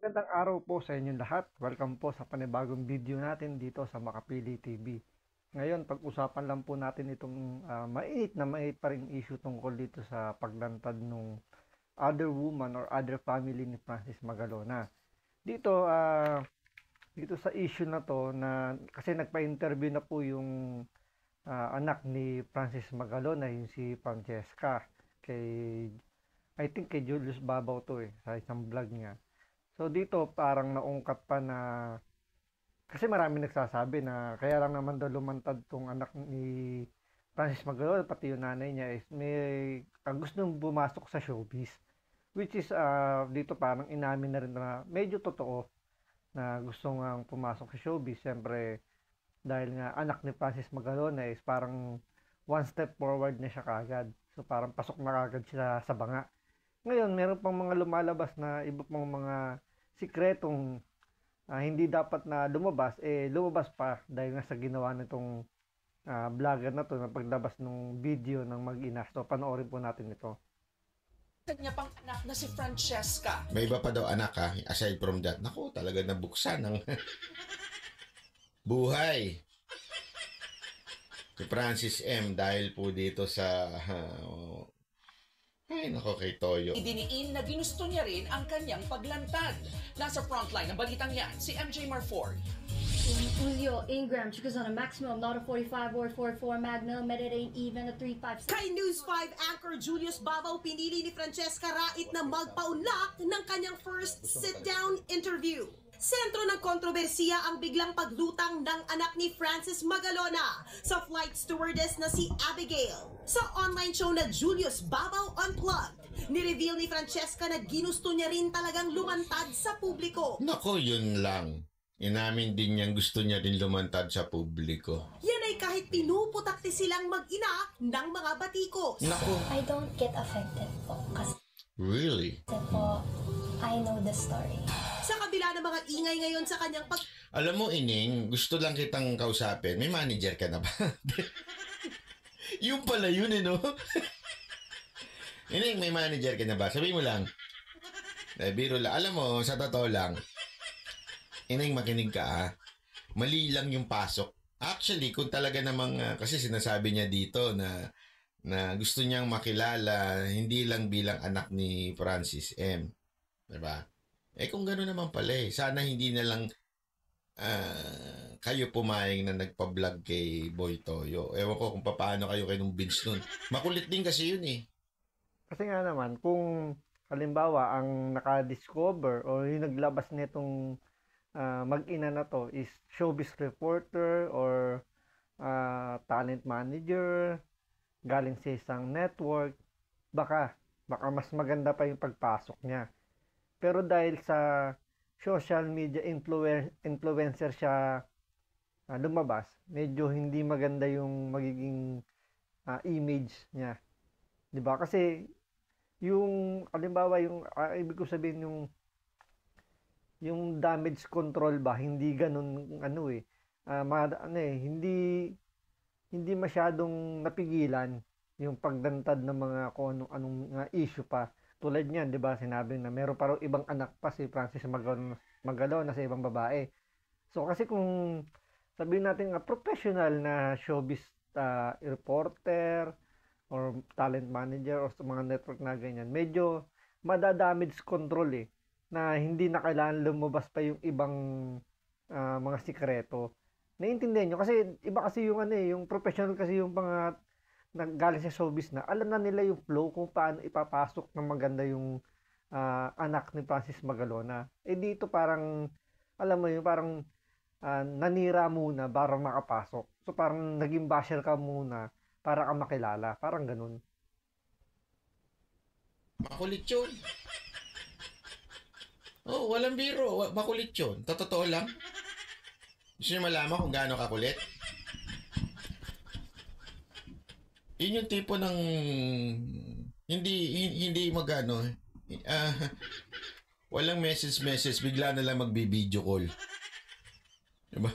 Magandang araw po sa inyong lahat. Welcome po sa panibagong video natin dito sa Makapili TV. Ngayon, pag-usapan lang po natin itong mainit na mainit pa rin issue tungkol dito sa paglantad ng other woman or other family ni Francis Magalona. Dito, dito sa issue na to, na kasi nagpa-interview na po yung anak ni Francis Magalona, yung si Francesca, I think kay Julius Babaw to sa isang vlog niya. So dito parang naungkat pa na kasi marami nagsasabi na kaya lang naman daw lumantad tong anak ni Francis Magalona, pati yung nanay niya is may gustong bumasok sa showbiz, which is dito parang inamin na rin na medyo totoo na gusto nga pumasok sa showbiz. Siyempre dahil nga anak ni Francis Magalona is parang one step forward na siya kagad, so parang pasok na kagad siya sa banga. Ngayon, meron pang mga lumalabas na iba pang mga sikretong hindi dapat na lumabas, lumabas pa dahil nga sa ginawa nitong vlogger na to na paglabas ng video ng mag-ina. So, panoorin po natin ito. Kanya pang anak na si Francesca. May iba pa daw anak aside from that. Naku, talaga nabuksan ng buhay. Si Francis M. dahil po dito sa ay, nako kay Toyo. Idiniin na ginusto niya rin ang kanyang paglantad. Nasa frontline ng balitang yan, si MJ Marford. Julio Ingram goes on a maximum, not a 45 or 44 Magnum, but it ain't even a 3.5. Kay News 5 anchor Julius Babaw, pinili ni Francesca Rait na magpaunlak ng kanyang first sit-down interview. Sentro ng kontrobersiya ang biglang paglutang ng anak ni Francis Magalona sa flight stewardess na si Abigail. Sa online show na Julius Babaw Unplugged, nireveal ni Francesca na ginusto niya rin talagang lumantad sa publiko. Nako, yun lang. Inamin din niyang gusto niya din lumantad sa publiko. Yan ay kahit pinuputakti silang mag-ina ng mga batikos. Nako. I don't get affected po kasi Really? po, I know the story. Sa kabila ng mga ingay ngayon sa kanyang Alam mo, Ining, gusto lang kitang kausapin. May manager ka na ba? Yung pala yun, no? Ining, may manager ka na ba? Sabi mo lang. Biro lang. Alam mo, sa totoo lang, Ining, makinig ka, mali lang yung pasok. Actually, kung talaga namang, kasi sinasabi niya dito na gusto niyang makilala, hindi lang bilang anak ni Francis M. Diba? Kung gano'n naman pala sana hindi na lang kayo pumayag na nagpa-vlog kay Boy Toyo. Ewan ko kung paano kayo nung Vince nun. Makulit din kasi yun Kasi nga naman, kung halimbawa ang naka-discover o yung naglabas nitong mag-ina na to is showbiz reporter or talent manager galing sa isang network, baka mas maganda pa yung pagpasok niya. Pero dahil sa social media influencer siya lumabas, medyo hindi maganda yung magiging image niya. 'Di ba? Kasi yung halimbawa yung ibig ko sabihin yung damage control ba, hindi ganun hindi masyadong napigilan yung pagdantad ng mga kung anong issue pa. Tulad niyan, 'di ba? Sinabi na meron pa raw ibang anak pa si Francis Magalona sa ibang babae. So kasi kung sabihin natin professional na showbiz reporter or talent manager or sa mga network na ganyan, medyo madadamage control na hindi na kailangan lumabas pa yung ibang mga sikreto. Naiintindihan nyo? Kasi iba kasi yung yung professional kasi yung mga nanggaling sa showbiz na alam na nila yung flow kung paano ipapasok ng maganda yung anak ni Francis Magalona. Dito parang alam mo yung parang nanira muna para makapasok. So parang naging basher ka muna para ka makilala. Parang ganun. Makulit yun. Walang biro. Makulit yun. Totoo lang. Gusto niyo malaman kung gaano kakulit? Yun yung tipo ng hindi magano walang message bigla na lang magbi-video call. Diba?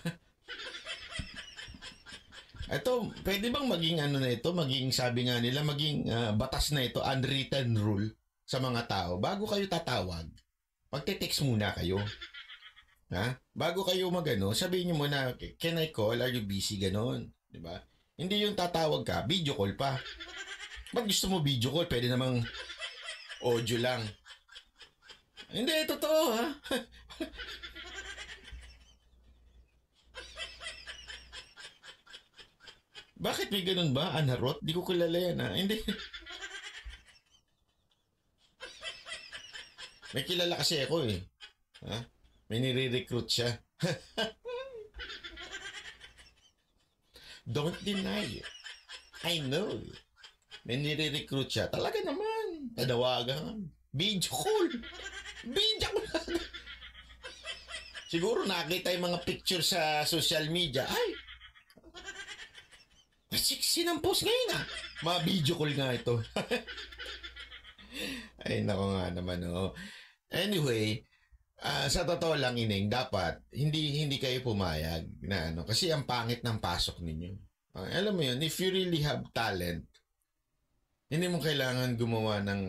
Ito, pwede bang maging maging sabi nga nila, maging batas na ito, unwritten rule sa mga tao bago kayo tatawag. magte-text muna kayo. Ha? Bago kayo magano, sabihin niyo muna, can I call? Are you busy? Ganon. Diba? Hindi yung tatawag ka, video call pa. Ba't gusto mo video call? Pwede namang audio lang. Hindi, totoo ha. Bakit may ganun ba? Anarot? Di ko kilala yan ha. Hindi. May kilala kasi ako eh. Ha? May nire-recruit siya. Don't deny it. I know. May nire-recruit siya. Talaga naman. Tadawagan. Video call. Video call. Siguro nakita yung mga picture sa social media. Ay! Sexy ng post ngayon ah. Mga video call nga ito. Ay, nako nga naman oh. Anyway, sa totoo lang Ineng, dapat hindi kayo pumayag na ano kasi ang pangit ng pasok ninyo. Alam mo yun, if you really have talent, hindi mo kailangan gumawa ng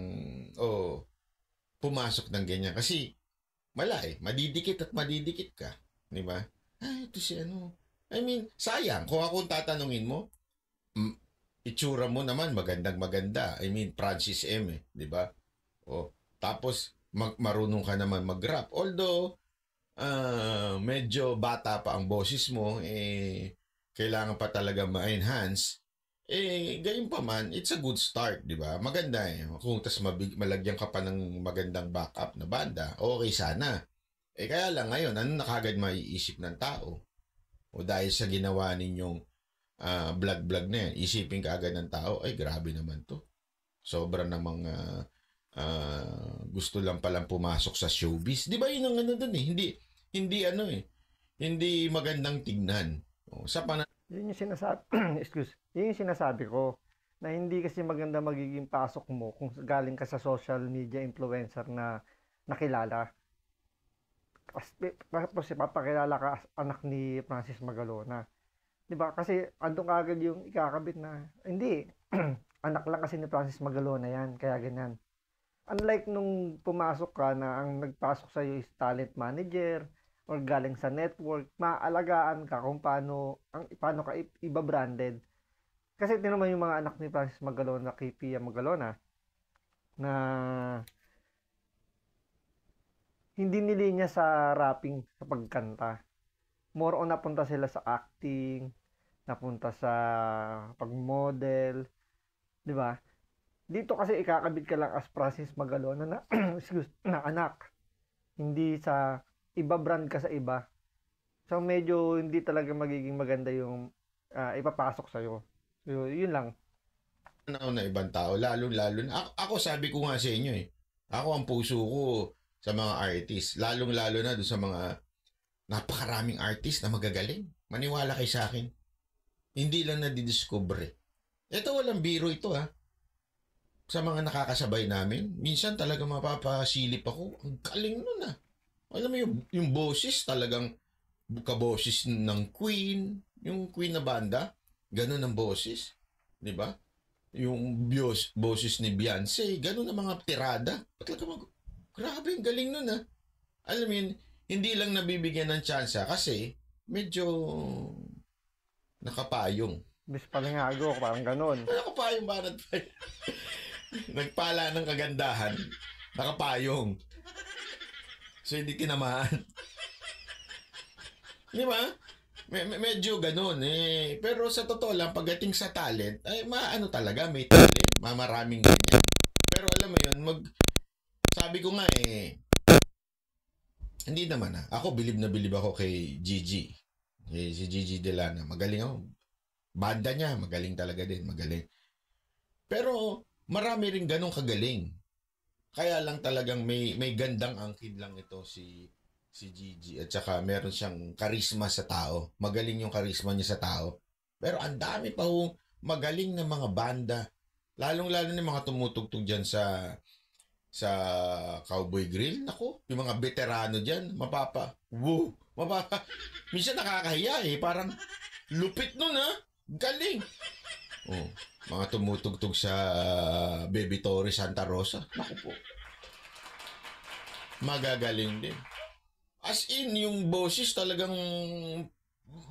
pumasok ng ganyan kasi wala eh, madidikit at madidikit ka, di ba? Ay, ito si ano. I mean, sayang kung akong tatanungin mo, itsura mo naman magandang-maganda. I mean, Francis M eh, di ba? O, tapos marunong ka naman mag-rap. Although, medyo bata pa ang boses mo, kailangan pa talaga ma-enhance. Gayon pa man, it's a good start, di ba? Maganda eh. Kung tas malagyan ka pa ng magandang backup na banda, okay sana. Kaya lang ngayon, ano na kagad maiisip ng tao? O dahil sa ginawa ninyong vlog na yan, isipin ka agad ng tao, ay grabe naman to. Sobra namang gusto lang palang pumasok sa showbiz. Di ba yun ang ano dun eh? Hindi ano eh. Hindi magandang tignan. Yun yung sinasabi, yun yung sinasabi ko, na hindi kasi maganda magiging pasok mo kung galing ka sa social media influencer na nakilala. Tapos papakilala ka as anak ni Francis Magalona. Diba? Kasi andun kagad yung ikakabit na, hindi, anak lang kasi ni Francis Magalona yan, kaya ganyan. Unlike nung pumasok ka na ang nagpasok sa'yo is talent manager or galing sa network, maalagaan ka kung paano ka iba-branded. Kasi tinaman yung mga anak ni Francis Magalona kay Pia Magalona na hindi nilinya sa rapping, sa pagkanta. More on napunta sila sa acting, napunta sa pag-model, di ba? Dito kasi ikakabit ka lang as Francis Magalona na, na anak. Hindi sa iba brand ka sa iba. So medyo hindi talaga magiging maganda yung ipapasok sa'yo. So yun lang. Na ibang tao, lalo na. Ako sabi ko nga sa inyo eh. Ako ang puso ko sa mga artist. Lalo na doon sa mga napakaraming artist na magagaling. Maniwala kayo sa akin. Hindi lang nadidiscover. Ito walang biro ito ha. Sa mga nakakasabay namin, minsan talaga mapapasilip ako. Ang galing nun ah. Alam mo yung boses talagang kaboses ng Queen, yung Queen na banda, ganun ang boses, di ba? Yung boses ni Beyonce, ganun ang mga tirada. Grabe, ang galing nun ah. Alam mo yun, hindi lang nabibigyan ng tsansa kasi medyo nakapayong. Bis palingago, parang ganun. Nakapayong banat pa. Nagpala ng kagandahan, nakapayong. So hindi tinamaan. Di ba? Medyo ganun eh. Pero sa totoo lang, pagdating sa talent, ay maano talaga, may talent. Maraming ganyan. Pero alam mo yun, sabi ko nga eh, hindi naman ah. Ako, bilib ako kay Gigi. Si Gigi Delana. Magaling ako. Banda niya, magaling talaga din. Magaling. Pero, marami rin ganong kagaling. Kaya lang talagang may gandang angkin lang ito si Gigi. At saka meron siyang karisma sa tao. Magaling yung karisma niya sa tao. Pero ang dami pa hong magaling na mga banda. Lalong-lalo na mga tumutugtog dyan sa Cowboy Grill. Naku, yung mga veterano dyan, minsan nakakahiya eh. Parang lupit nun ha. Galing. Oh, mga tumutugtog sa Baby Torre Santa Rosa. Naku po. magagaling din. As in, yung boses talagang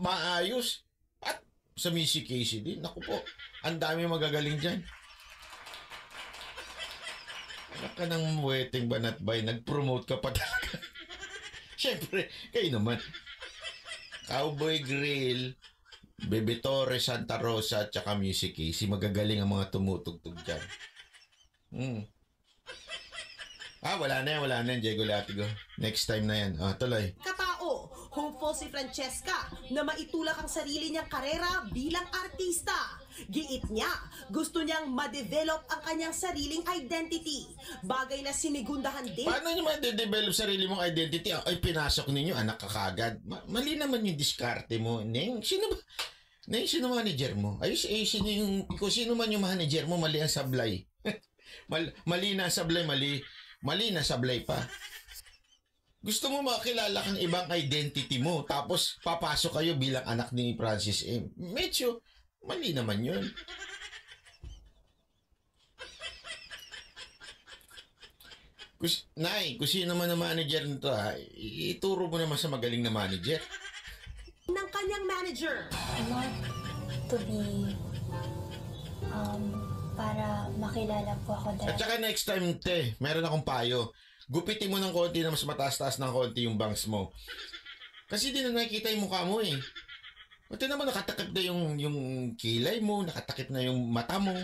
maayos. At sa Missy Casey din, naku po, ang dami magagaling dyan. Anak ka ng wedding banat bay, nag-promote ka pa talaga. Siyempre, kayo naman. Cowboy Grill, Bebe Torres, Santa Rosa, at saka Missy Casey, magagaling ang mga tumutugtog dyan. Wala na yan, Diego Latigo. Next time na yan. Tuloy. Katao, hopeful si Francesca na maitulak ang sarili niyang karera bilang artista. Giit niya, gusto niyang ma-develop ang kanyang sariling identity. Bagay na sinigundahan din. Paano nyo ma-develop sarili mong identity? Ay, pinasok ninyo, anak ka kagad. Mali naman yung diskarte mo. Neng, sino ba? Neng, sino manager mo? Kung sino man yung manager mo, mali ang sablay. Mali na sablay, mali na sablay pa. Gusto mo makilala kang ibang identity mo, tapos papasok kayo bilang anak ni Francis M. Medyo, mali naman yun. Nay, kung sino man ang manager nito, ituro mo naman sa magaling na manager. Ng kanyang manager. I want to be, para makilala po ako At saka next time, meron akong payo. Gupitin mo ng konti na mas mataas-taas ng konti yung bangs mo. Kasi di na nakikita yung mukha mo eh. Pati naman nakatakip na yung kilay mo, nakatakip na yung mata mo.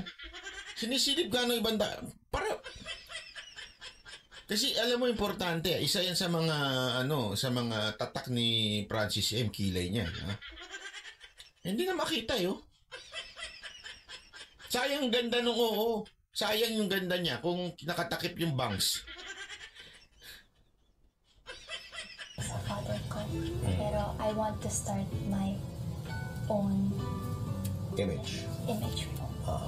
Sinisilip ka ng ibang para... Kasi alam mo importante, isa yan sa mga sa mga tatak ni Francis M. Kilay niya. Hindi na makita yun. Sayang ganda nung sayang yung ganda niya kung nakatakip yung bangs. sa father ko. Pero I want to start my own image po.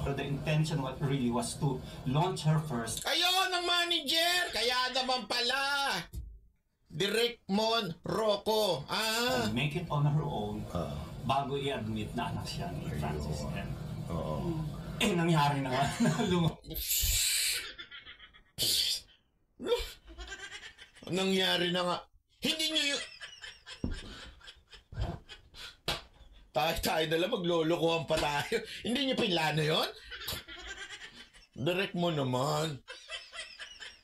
So the intention really was to launch her first. Ayun ang manager! Kaya naman pala! Direct Mon Rocco. And make it on her own bago i-admit na anak siya ni Francis M. Nangyari na nga. Nangyari na nga. Hindi nyo yung... Tayo na lang, maglolokohan pa tayo. Hindi nyo pinlano yun? Direct mo naman.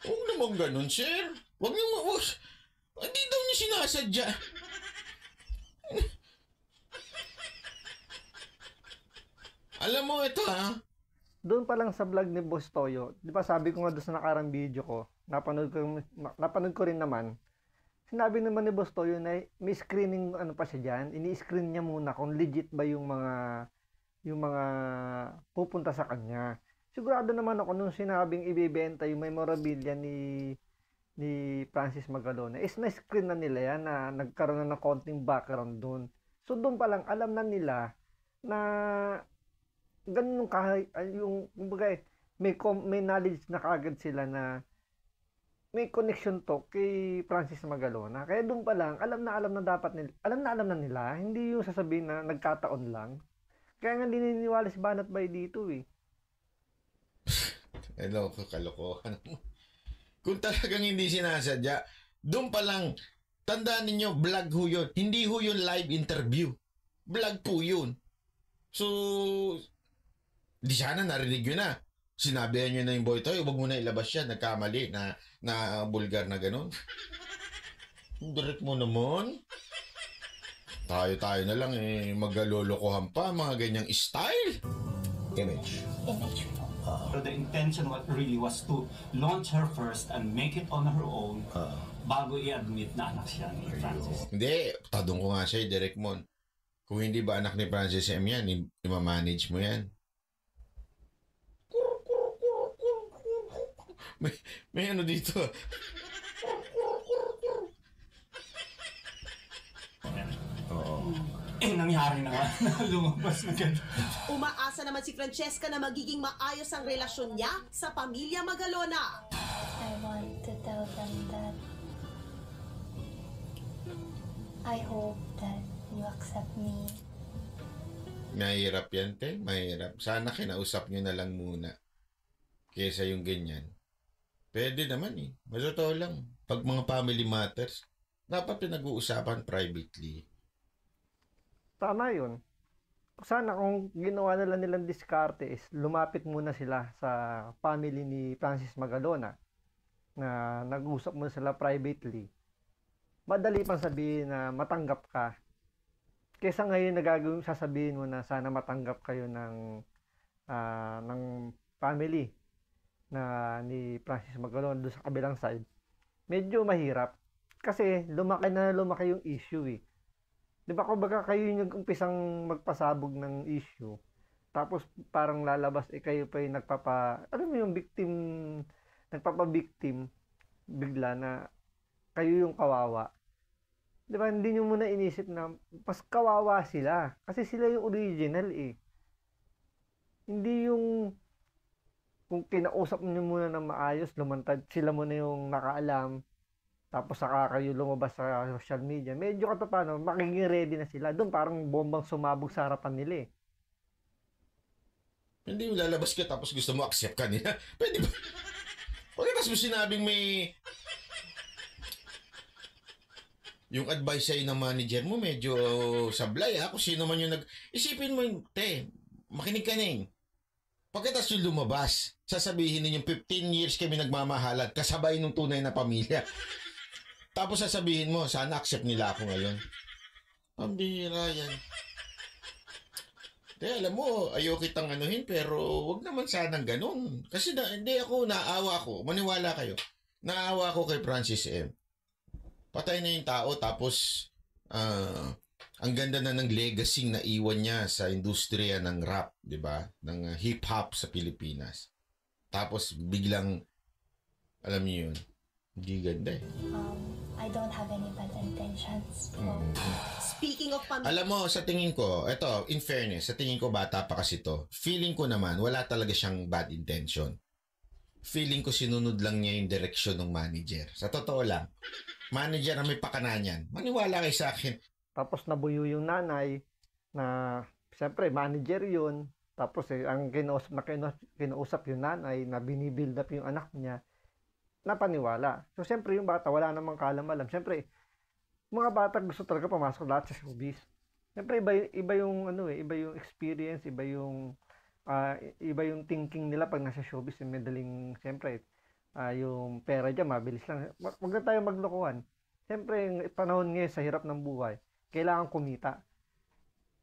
Huwag naman ganun, sir. Huwag nyo hindi daw nyo sinasadya. Alam mo ito Doon pa lang sa vlog ni Boss Toyo, di ba sabi ko nga doon sa nakarang video ko, napanood ko rin naman, sinabi naman ni Boss Toyo na may screening pa siya dyan, ini-screen niya muna kung legit ba yung mga pupunta sa kanya. Sigurado naman ako nung sinabing ibebenta yung memorabilia ni Francis Magalona, is na-screen na nila yan na nagkaroon na ng konting background doon. So doon pa lang alam na nila na ganun yung kumbaga may knowledge na kaagad sila na may connection to kay Francis Magalona. Kaya doon pa lang alam na dapat nila, alam na nila, hindi yung sasabihin na nagkataon lang. Kaya nga dininiwala si Banat Bay dito eh. Hello, kalokohan. Kung talagang hindi sinasadya, doon pa lang tandaan ninyo, vlog ho yun. Hindi ho yun live interview. Vlog po yun. So di sana narinig yun na. Sinabihan nyo na yung boy toy, huwag mo na ilabas yan. Nagkamali na bulgar na gano'n. Direct mo naman. Tayo na lang magalolokohan pa mga ganyang style. Image po. So the intention really was to launch her first and make it on her own bago i-admit na anak siya ni Francis. Hindi, tadong ko nga siya, Direct Mon. Kung hindi ba anak ni Francis M yan, i-manage mo yan. May ano dito. Nangyari na nga. Lumabas na ganun. Umaasa naman si Francesca na magiging maayos ang relasyon niya sa pamilya Magalona. I want to tell them that I hope that you accept me. Mahirap yan, te. Mahirap. Sana kinausap nyo na lang muna. Kesa yung ganyan. Pwede naman eh. Masotoo lang. Pag mga family matters, dapat pinag-uusapan privately. Tama yun. Sana kung ginawa nila nilang diskarte is lumapit muna sila sa family ni Francis Magalona na nag-usap muna sila privately. Madali pang sabihin na matanggap ka. Kesa ngayon sasabihin mo na sana matanggap kayo ng family na ni Francis Magalona doon sa kabilang side. Medyo mahirap. Kasi lumaki yung issue eh. Di ba kumbaga kayo yung nag-umpisang magpasabog ng issue. Tapos parang lalabas kayo pa yung alam mo yung nagpapa-victim bigla na kayo yung kawawa. Di ba hindi nyo muna inisip na mas kawawa sila. Kasi sila yung original eh. Hindi yung kung kinausap nyo muna ng maayos, lumantad sila muna yung nakaalam. Tapos saka kayo lumabas sa social media, medyo paano, makiking ready na sila. Doon parang bombang sumabog sa harapan nila eh. Hindi mo lalabas ka tapos gusto mo accept ka nila. Pwede ba? Pagkatapos mo sinabing may... Yung advice sa'yo ng manager mo, medyo sablay ha. Kung sino man yung Isipin mo yung, makinig ka na Pagkatapos yung lumabas, sasabihin ninyong 15 years kami nagmamahalan, kasabay ng tunay na pamilya. Tapos sasabihin mo, sana accept nila ako ngayon. Pambihira yan. Alam mo, ayaw kitang anuhin, pero wag naman sanang ganun. Kasi hindi ako, naawa ko. Maniwala kayo. Naawa ko kay Francis M. Patay na yung tao, tapos ang ganda na ng legacy na iwan niya sa industriya ng rap, di ba? Ng hip-hop sa Pilipinas. Tapos biglang, alam niyo yun, hindi ganda eh. I don't have any bad intentions. Speaking of Alam mo, sa tingin ko, eto, in fairness, sa tingin ko bata pa kasi to, feeling ko naman, wala talaga siyang bad intention. Feeling ko sinunod lang niya yung direksyon ng manager. Sa totoo lang, manager na may pakananyan. Maniwala kayo sa akin. Tapos nabuyo yung nanay na, siyempre, manager yun. Tapos ang kinausap yung nanay na binibuild up yung anak niya, napaniwala. So, siyempre, yung bata, wala namang kaalam-alam. Siyempre, mga bata gusto talaga pumasok lahat sa showbiz. Siyempre, iba yung experience, iba yung thinking nila pag nasa showbiz. Madaling, siyempre, yung pera dyan, mabilis lang. Huwag na tayo maglokohan. Siyempre, yung panahon ngayon sa hirap ng buhay, kailangan kumita.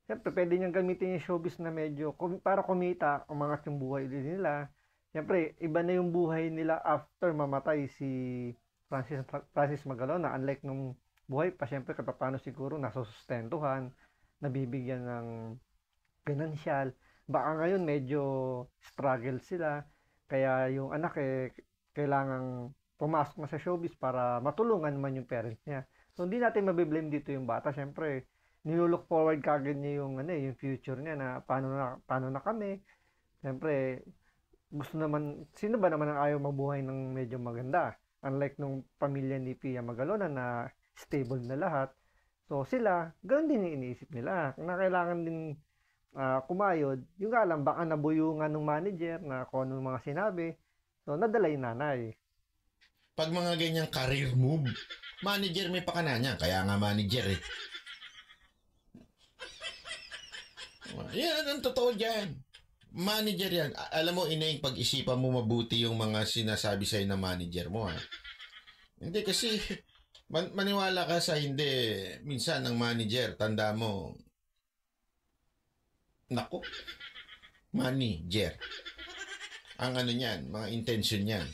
Siyempre, pwede niyang gamitin yung showbiz na medyo, para kumita, umangat yung buhay din nila. Siyempre, iba na yung buhay nila after mamatay si Francis Magalona. Unlike nung buhay pa, siyempre, paano siguro nasusustentuhan, nabibigyan ng financial. Baka ngayon medyo struggle sila. Kaya yung anak kailangang pumasok na sa showbiz para matulungan man yung parents niya. So, hindi natin mabiblame dito yung bata. Siyempre, nilook forward kagad niya yung future niya na paano na kami. Siyempre, sino ba naman ang ayaw mabuhay ng medyo maganda? Unlike nung pamilya ni Pia Magalona na stable na lahat. So sila, ganoon din yung iniisip nila. Na kailangan din kumayod. Yung alam, baka nabuyungan ng manager na kung anong mga sinabi. So nadala yung nanay. Pag mga ganyang career move, manager may pakana niya. Kaya nga manager eh. Yan ang totoo dyan. Manager yan. Alam mo, Ineng, pag-isipan mo mabuti yung mga sinasabi sa'yo na manager mo, ha? Hindi kasi, maniwala ka sa hindi. Minsan, ang manager, tanda mo, nako, manager. Ang ano niyan, mga intention niyan.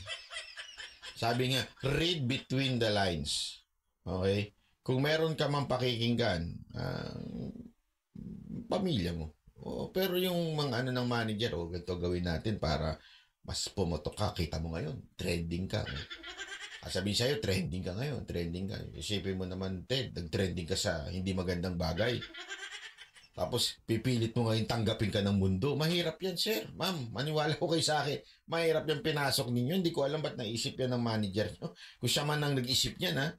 Sabi nga, read between the lines. Okay? Kung meron ka mang pakikinggan, pamilya mo. Pero yung mga ng manager, ganito gawin natin para mas pumotok ka. Kita mo ngayon, trending ka. Sabihin sa'yo, trending ka ngayon, trending ka. Isipin mo naman, Ted, nag-trending ka sa hindi magandang bagay. Tapos, pipilit mo ngayon tanggapin ka ng mundo. Mahirap yan, sir. Ma'am, maniwala ko kayo sa akin. Mahirap yung pinasok ninyo. Hindi ko alam ba't naisip yan ng manager nyo. Kung siya man ang nag-isip niyan, ha?